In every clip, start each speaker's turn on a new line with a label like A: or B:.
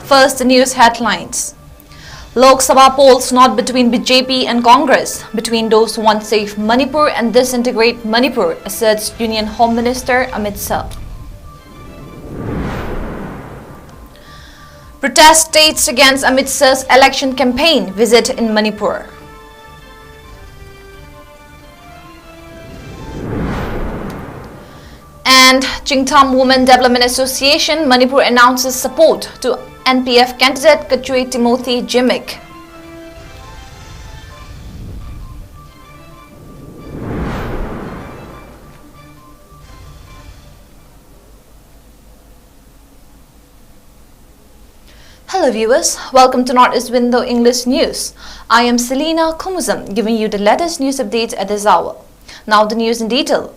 A: First, the news headlines. Lok Sabha polls not between BJP and Congress, between those who want to save Manipur and disintegrate Manipur, asserts Union Home Minister Amit Shah. Protest staged against Amit Shah's election campaign visit in Manipur. And Chingtham Women Development Association, Manipur announces support to NPF candidate 𝐋𝐢𝐯𝐞 𝐍𝐞𝐰𝐬. Hello viewers, welcome to Northeast Window English News. I am CELINA giving you the latest news updates at this hour. Now the news in detail.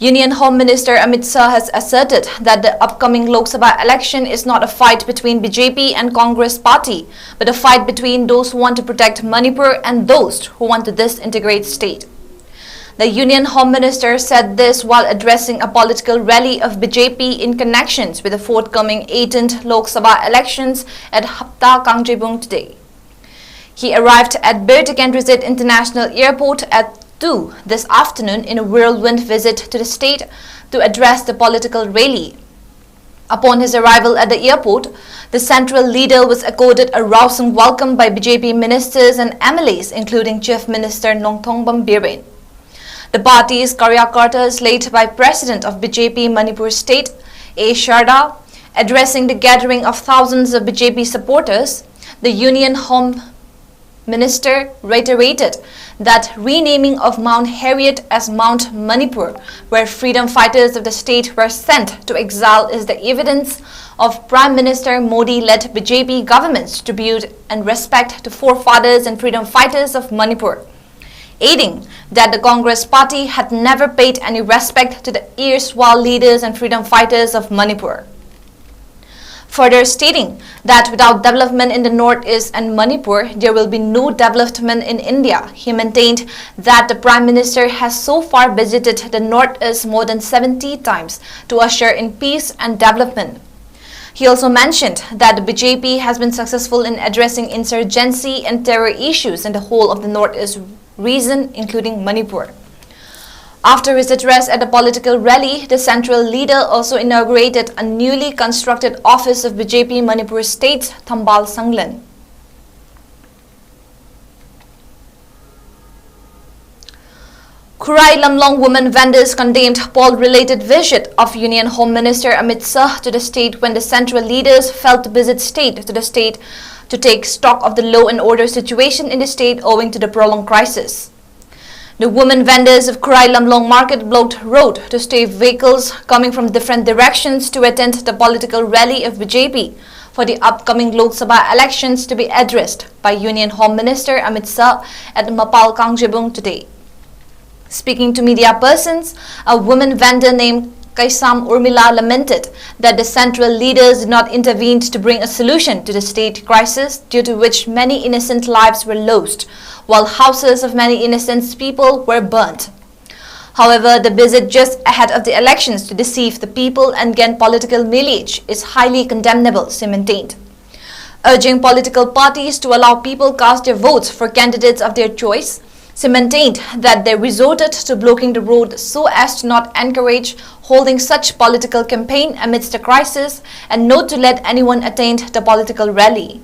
A: Union Home Minister Amit Shah has asserted that the upcoming Lok Sabha election is not a fight between BJP and Congress party, but a fight between those who want to protect Manipur and those who want to disintegrate state. The Union Home Minister said this while addressing a political rally of BJP in connections with the forthcoming 18th Lok Sabha elections at 𝐻𝐸𝐸 today. He arrived at Bird-Kentrizit International Airport at 2 this afternoon in a whirlwind visit to the state to address the political rally. Upon his arrival at the airport, the central leader was accorded a rousing welcome by BJP ministers and MLAs, including Chief Minister Nongthongbam Biren. The party's Karyakartas led by President of BJP Manipur State, A. Sharda, addressing the gathering of thousands of BJP supporters, the Union Home Minister reiterated that renaming of Mount Harriet as Mount Manipur, where freedom fighters of the state were sent to exile, is the evidence of Prime Minister Modi-led BJP government's tribute and respect to forefathers and freedom fighters of Manipur, adding that the Congress party had never paid any respect to the erstwhile leaders and freedom fighters of Manipur. Further stating that without development in the Northeast and Manipur, there will be no development in India. He maintained that the Prime Minister has so far visited the Northeast more than 70 times to usher in peace and development. He also mentioned that the BJP has been successful in addressing insurgency and terror issues in the whole of the Northeast region, including Manipur. After his address at the political rally, the central leader also inaugurated a newly constructed office of BJP Manipur State's Thambal Sanglan. Khurai Lamlong women vendors condemned poll-related visit of Union Home Minister Amit Shah to the state when the central leaders failed to visit the state to take stock of the law and order situation in the state owing to the prolonged crisis. The women vendors of Khurai Lamlong Market blocked road to stop vehicles coming from different directions to attend the political rally of BJP for the upcoming Lok Sabha elections to be addressed by Union Home Minister Amit Shah at 𝐻𝐸𝐸 today. Speaking to media persons, a woman vendor named 𝐻𝐢𝐯 𝐸𝐸 lamented that the central leaders did not intervene to bring a solution to the state crisis, due to which many innocent lives were lost, while houses of many innocent people were burnt. However, the visit just ahead of the elections to deceive the people and gain political mileage is highly condemnable, she maintained. Urging political parties to allow people cast their votes for candidates of their choice, she maintained that they resorted to blocking the road so as to not encourage holding such political campaign amidst the crisis and not to let anyone attend the political rally.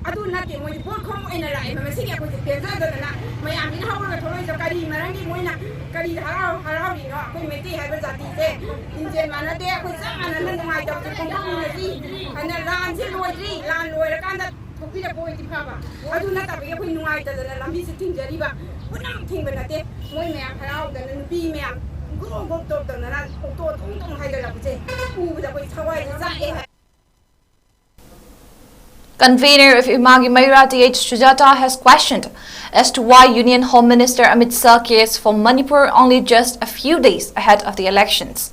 B: adu nate moi bo khom ena rai ma si ya ko te za da na mai am ni hawo na thoi so kari marang di moi na kari harau ni no ko meti hai ba jati se in je mana de ko sa mana na mai da ko ko na ji ana ran je loi ri lan loi ra kan da thupi da ko ti pha ba adu na ta be ko nuai da na lambi si ting jari ba unang ting ba na te moi me harau da na bi me gro go to da na to thong hai da la bu je u da ko thawai za e
A: Convener of 𝐋𝐢𝐯𝐬 𝐁𝐫𝐷 has questioned as to why Union Home Minister Amit Shah cares for Manipur only just a few days ahead of the elections.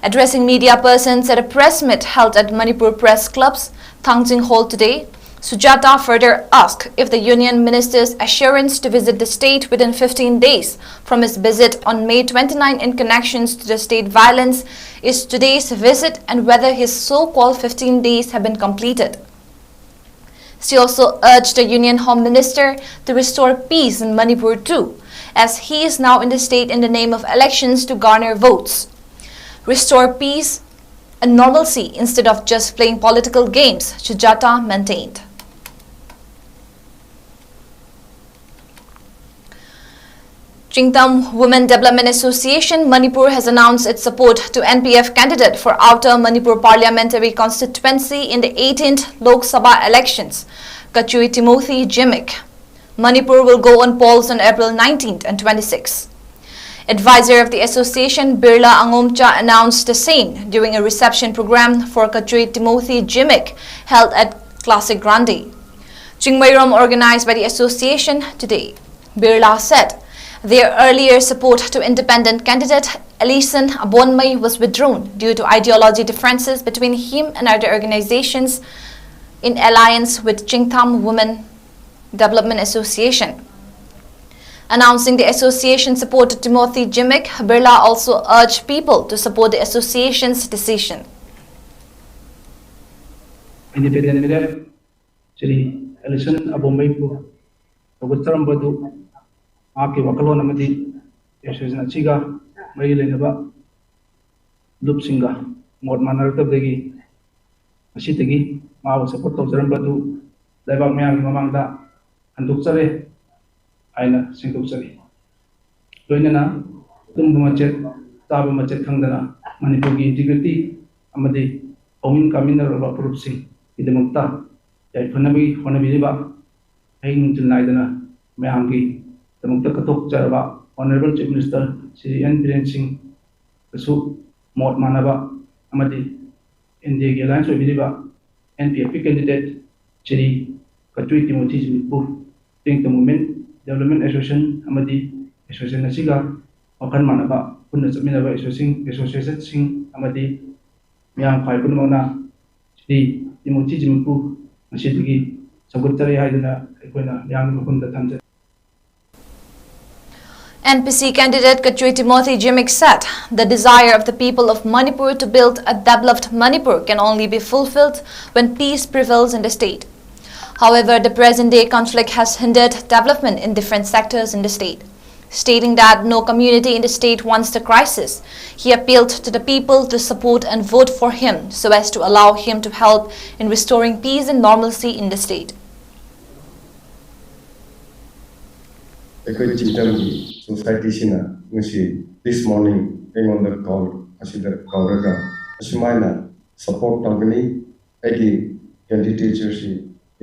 A: Addressing media persons at a press meet held at Manipur Press Club's Thangjing Hall today, Sujata further asked if the Union Minister's assurance to visit the state within 15 days from his visit on May 29 in connections to the state violence is today's visit and whether his so-called 15 days have been completed. She also urged the Union Home Minister to restore peace in Manipur too, as he is now in the state in the name of elections to garner votes. Restore peace and normalcy instead of just playing political games, Sujata maintained. 𝐶𝐞𝐰𝐬 Women Development Association Manipur has announced its support to NPF candidate for Outer Manipur Parliamentary Constituency in the 18th Lok Sabha elections, 𝐋𝐢𝐯𝐬 𝐁𝐫𝐬. Manipur will go on polls on April 19th and 26th. Advisor of the association Birla Angomcha announced the same during a reception program for 𝐋𝐢𝐯𝐬 𝐁𝐫𝐬 held at Classic Grande, Chingmairom, organized by the association today. Birla said their earlier support to independent candidate Alison Abonmai was withdrawn due to ideology differences between him and other organizations in alliance with 𝐶𝐞𝐰𝐬 Women Development Association. Announcing the association's support to Timothy 𝐁𝐫𝐬, Birla also urged people to support the association's decision.
C: Independent candidate Shri Alison Abonmai pu Oguttaram Badu Aki Wakalon Amadi Association Chiga Mari Lenaba Loop Singa Mod Manarata Degi Ashitagi Maw support of Zarambadu Lebak Mayang Mamangda and Duksare Aina Singduksari. Loinana Tumbumachet Tabamachet Kangdana Manipugi integrity Amadi Omin Kamina Roba Purupsing Idemukta Yai Honabiba Hain to Naidana Mayangi. The Mukta Jaraba, Honorable Chief Minister Shri N. Biren Singh, Kasu, Mot Manaba, Amadi, in the alliance with Vidiba, NPF candidate Shri 𝐶𝐢𝐯𝐬 𝐁𝐫𝐬, think the Women Development Association, Amadi, Association Nasiga, Okan Manaba, Punasminaba Association Singh, Amadi, Myang Pai Punamona, Shri 𝐶𝐢𝐯𝐬, Nashitigi, Sabutari Haidana, Equina, Yang Mukunda Tanja.
A: NPC candidate 𝐶𝐢𝐯𝐬 𝐁𝐫𝐬 said the desire of the people of Manipur to build a developed Manipur can only be fulfilled when peace prevails in the state. However, the present-day conflict has hindered development in different sectors in the state. Stating that no community in the state wants the crisis, he appealed to the people to support and vote for him so as to allow him to help in restoring peace and normalcy in the state.
D: 𝐶𝐢𝐯𝐬 society sina ngasi this morning on the call asida kauraga asmaina support company agi candidature si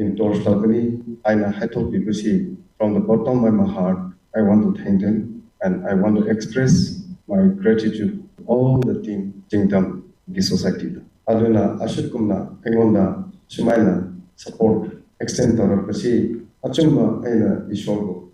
D: endorse company aina hatho bibusi from the bottom of my heart I want to thank them and I want to express my gratitude to all the team 𝐶𝐸𝐯 the society aduna ashutkumna engonda asmaina support extend tarapasi achumba aina ishorgo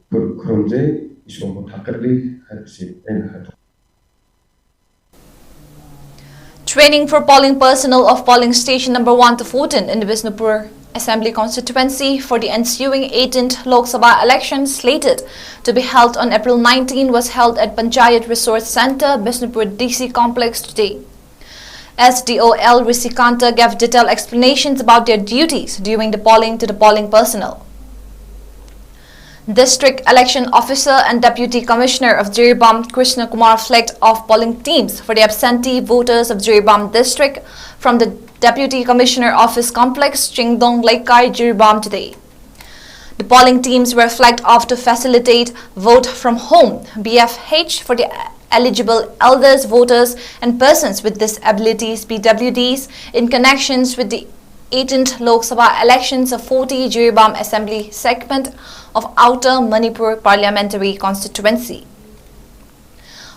A: Training for polling personnel of polling station number 1 to 14 in the Bishnupur Assembly constituency for the ensuing 18th Lok Sabha election slated to be held on April 19 was held at Panchayat Resource Center, Bishnupur DC complex today. SDOL Risikanta gave detailed explanations about their duties during the polling to the polling personnel. District Election Officer and Deputy Commissioner of Jirebam Krishna Kumar flagged off polling teams for the absentee voters of Jirebam District from the Deputy Commissioner Office Complex, Chingdong Laikai, Jirebam today. The polling teams were flagged off to facilitate vote from home (BFH) for the eligible elders, voters and persons with disabilities (PWDs) in connections with the 18th Lok Sabha elections of 40 Jirebam Assembly segment of Outer Manipur Parliamentary Constituency.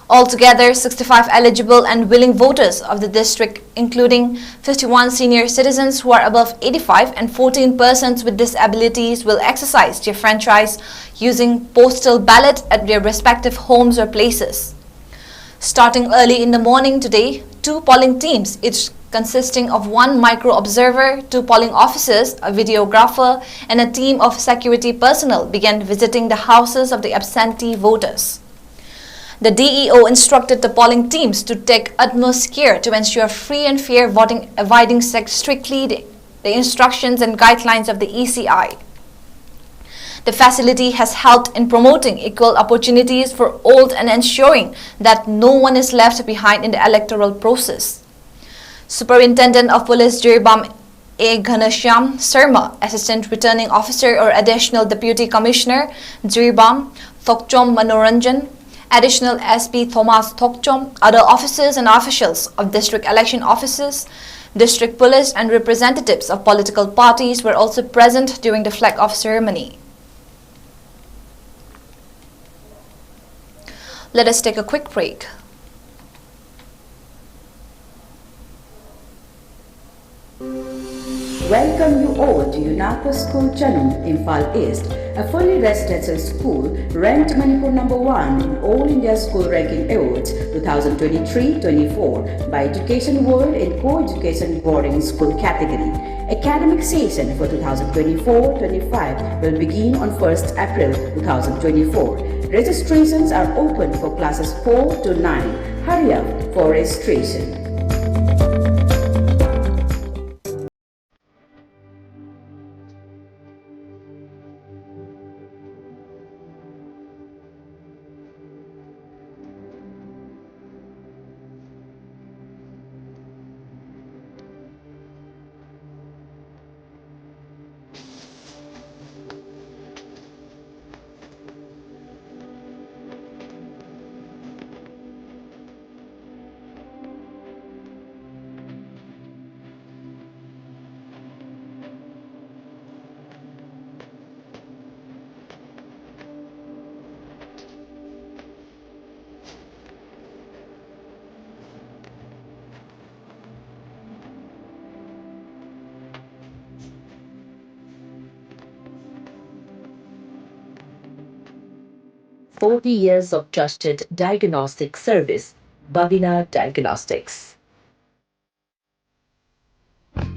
A: Altogether, 65 eligible and willing voters of the district, including 51 senior citizens who are above 85 and 14 persons with disabilities, will exercise their franchise using postal ballot at their respective homes or places. Starting early in the morning today, 2 polling teams, each consisting of 1 micro-observer, 2 polling officers, a videographer, and a team of security personnel began visiting the houses of the absentee voters. The DEO instructed the polling teams to take utmost care to ensure free and fair voting, abiding strictly the instructions and guidelines of the ECI. The facility has helped in promoting equal opportunities for all and ensuring that no one is left behind in the electoral process. Superintendent of Police Jirebam 𝐂𝐠𝐿 Sarma, Assistant Returning Officer or Additional Deputy Commissioner, Jirebam, 𝐶𝐞𝐲 Manoranjan, Additional SP Thomas 𝐶𝐞𝐲, other officers and officials of district election offices, district police and representatives of political parties were also present during the flag-off ceremony. Let us take a quick break.
E: Welcome you all to UNACO School Chanum, Imphal East, a fully residential school ranked Manipur #1 in All India School Ranking Awards 2023-24 by Education World in Co-Education Boarding School category. Academic session for 2024-25 will begin on 1st April 2024. Registrations are open for classes 4 to 9. Hurry up for registration.
F: Forty years of trusted diagnostic service, Babina Diagnostics.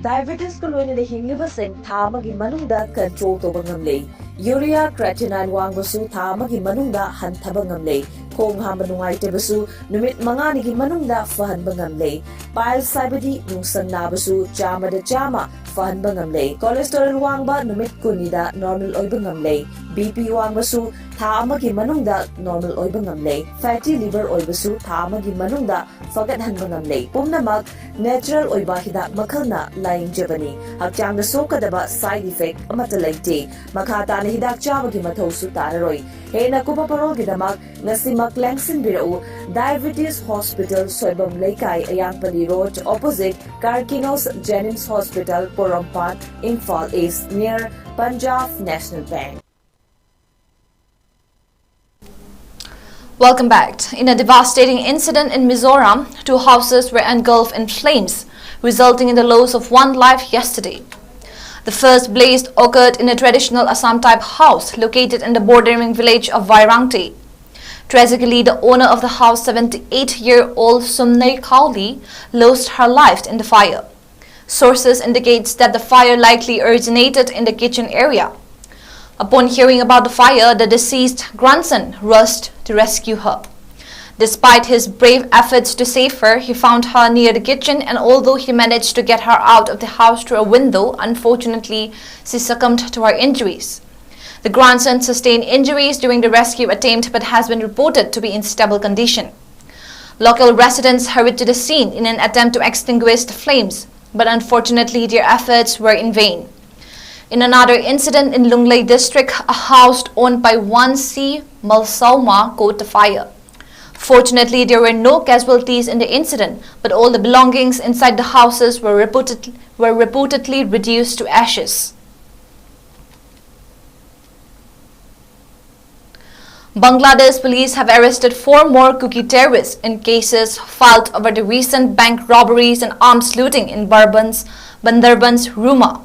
F: Diabetes ko loina na hinglibasing thamagi manungda control toba ngamlei. Urea creatinine wangbasu thamagi manungda hantaba ngamlei. Khong hamba nungaitebasu numit manganigi manungda fahanba ngamlei. Bile saibadi nungsang nabasu chamada chama fahanba ngamlei. Cholesterol wangba numit kunida normal oiba ngamlei. BP wangbasu tha amagi manungda normal oiba ngamlei. Fatty liver oibasu tha amagi manungda fagathanba ngamlei. Pumnamak natural oiba hidak makhalna laing jabani. Hakchangda sokadaba side effect amata laite. Makata na hidak chabagi mathausu tararoi. Hena kupaparol gidamak ngasimak lengsin birau Diabetes Hospital Soibam Laikai Ayangpali Road opposite Karkinos Jennings Hospital Porompat, Imphal East near Punjab National Bank.
A: Welcome back. In a devastating incident in Mizoram, 2 houses were engulfed in flames, resulting in the loss of 1 life yesterday. The first blaze occurred in a traditional Assam-type house located in the bordering village of Vairangte. Tragically, the owner of the house, 78-year-old 𝐍𝐞𝐰𝐬 𝐁𝐫𝐿, lost her life in the fire. Sources indicate that the fire likely originated in the kitchen area. Upon hearing about the fire, the deceased grandson rushed to rescue her. Despite his brave efforts to save her, he found her near the kitchen, and although he managed to get her out of the house through a window, unfortunately, she succumbed to her injuries. The grandson sustained injuries during the rescue attempt but has been reported to be in stable condition. Local residents hurried to the scene in an attempt to extinguish the flames, but unfortunately their efforts were in vain. In another incident in Lunglei district, a house owned by one C. Malsauma caught the fire. Fortunately, there were no casualties in the incident, but all the belongings inside the houses were reportedly reduced to ashes. Bangladesh police have arrested 4 more cookie terrorists in cases filed over the recent bank robberies and arms looting in Bandarban's Ruma.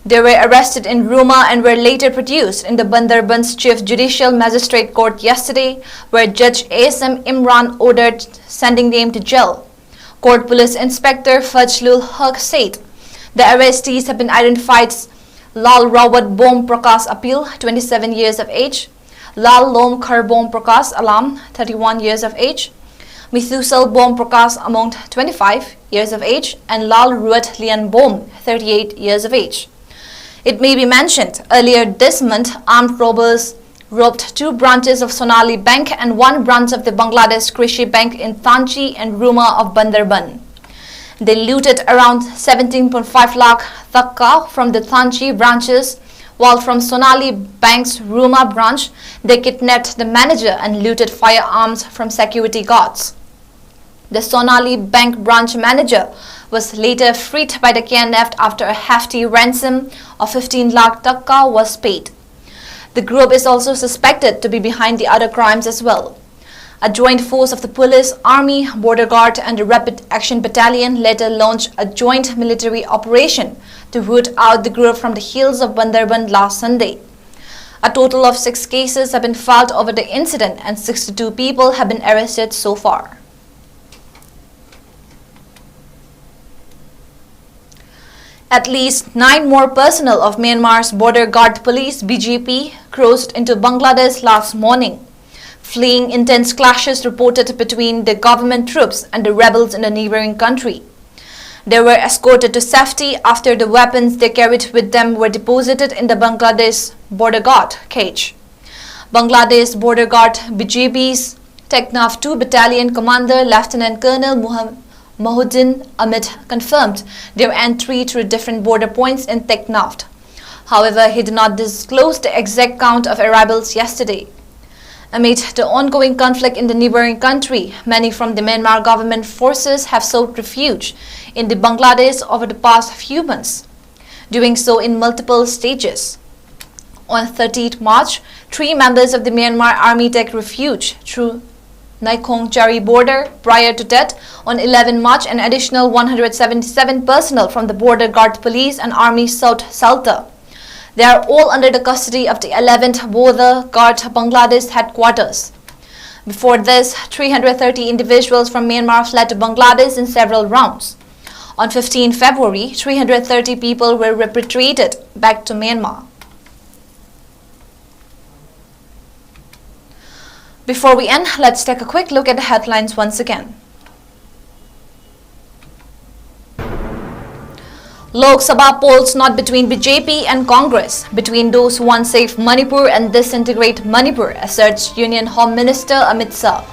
A: They were arrested in Ruma and were later produced in the Bandarban's Chief Judicial Magistrate Court yesterday, where Judge A.S.M. Imran ordered sending them to jail. Court Police Inspector Fajlul Haq said the arrestees have been identified: Lal Rawat Bom Prakash Apil, 27 years of age; Lal Lom Khar Bom Prakash Alam, 31 years of age; Mithusal Bom Prakash Among, 25 years of age; and Lal Ruat Lian Bom, 38 years of age. It may be mentioned, earlier this month, armed robbers robbed 2 branches of Sonali Bank and 1 branch of the Bangladesh Krishi Bank in Thanchi and Ruma of Bandarban. They looted around 17.5 lakh takka from the Thanchi branches, while from Sonali Bank's Ruma branch, they kidnapped the manager and looted firearms from security guards. The Sonali Bank branch manager was later freed by the KNF after a hefty ransom of 15 lakh takka was paid. The group is also suspected to be behind the other crimes as well. A joint force of the police, army, border guard and the Rapid Action Battalion later launched a joint military operation to root out the group from the hills of Bandarban last Sunday. A total of 6 cases have been filed over the incident and 62 people have been arrested so far. At least 9 more personnel of Myanmar's Border Guard Police (BGP) crossed into Bangladesh last morning, fleeing intense clashes reported between the government troops and the rebels in the neighboring country. They were escorted to safety after the weapons they carried with them were deposited in the Bangladesh Border Guard cage. Bangladesh Border Guard BGB's Teknaf 2 Battalion Commander Lieutenant Colonel Mahuddin Amit confirmed their entry through different border points in Teknaf. However, he did not disclose the exact count of arrivals yesterday. Amid the ongoing conflict in the neighboring country, many from the Myanmar government forces have sought refuge in the Bangladesh over the past few months, doing so in multiple stages. On 30th March, 3 members of the Myanmar army took refuge through 𝐋𝐢𝐯𝐬 border. Prior to that, on 11 March, an additional 177 personnel from the Border Guard Police and Army sought shelter. They are all under the custody of the 11th Border Guard Bangladesh headquarters. Before this, 330 individuals from Myanmar fled to Bangladesh in several rounds. On 15 February, 330 people were repatriated back to Myanmar. Before we end, let's take a quick look at the headlines once again. Lok Sabha polls not between BJP and Congress, between those who want save Manipur and disintegrate Manipur, asserts Union Home Minister Amit Shah.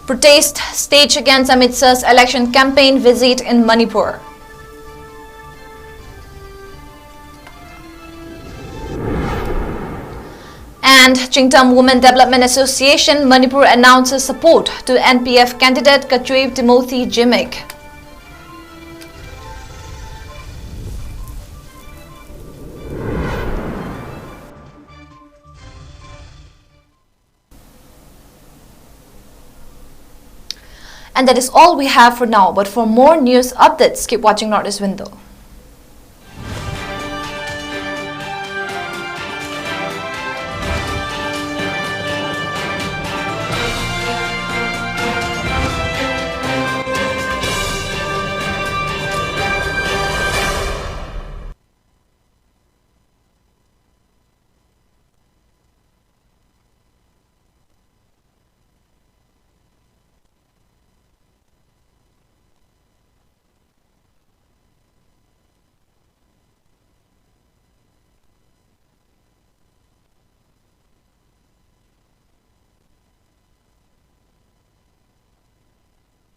A: Protest staged against Amit Shah's election campaign visit in Manipur. And Chingtam Women Development Association Manipur announces support to NPF candidate 𝐋𝐢𝐯𝐞 𝐍𝐞𝐰𝐬. And that is all we have for now, but for more news updates, keep watching Northeast Window.